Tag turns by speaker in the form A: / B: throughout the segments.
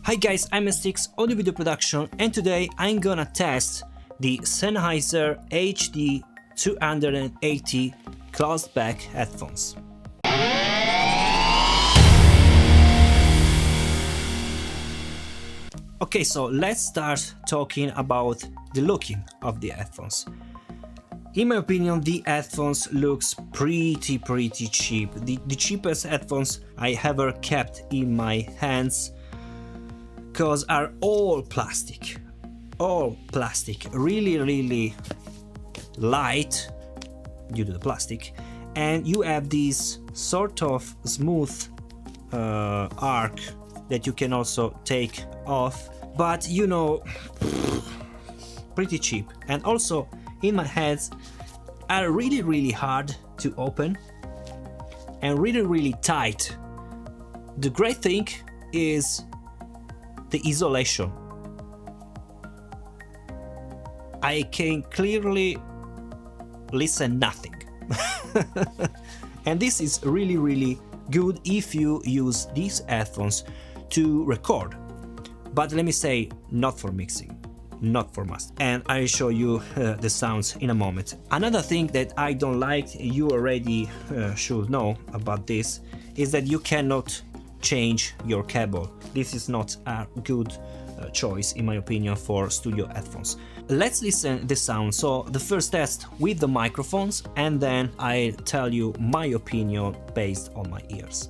A: Hi guys, I'm Steex audio video production, and today I'm gonna test the Sennheiser HD280 closed back headphones. Okay, so let's start talking about the looking of the headphones. In my opinion, the headphones looks pretty cheap. The cheapest headphones I ever kept in my hands, cause are all plastic, really light due to the plastic, and you have this sort of smooth arc that you can also take off, but you know, pretty cheap. And also in my hands are really hard to open and really tight. The great thing is the isolation. I can clearly listen nothing. And this is really good if you use these headphones to record. But let me say, not for mixing, not for mastering. And I'll show you the sounds in a moment. Another thing that I don't like, you already should know about this, is that you cannot change your cable. This is not a good choice in my opinion for studio headphones. Let's listen the sound. So the first test with the microphones, and then I'll tell you my opinion based on my ears.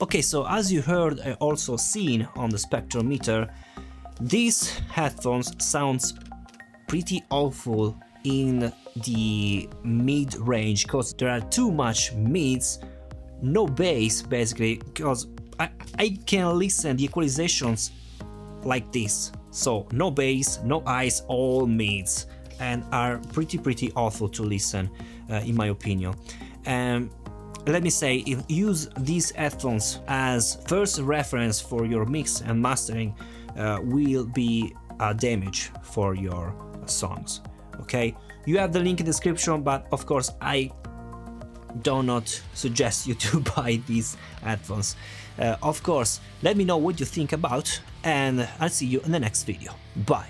A: Okay, so as you heard, also seen on the spectrometer, these headphones sounds pretty awful in the mid range because there are too much mids, no bass basically, because I can listen the equalizations like this, so no bass, no highs, all mids, and are pretty awful to listen, in my opinion. Let me say, if use these headphones as first reference for your mix and mastering, will be a damage for your songs. Okay, you have the link in the description, but of course I do not suggest you to buy these headphones. Of course, let me know what you think about, and I'll see you in the next video. Bye.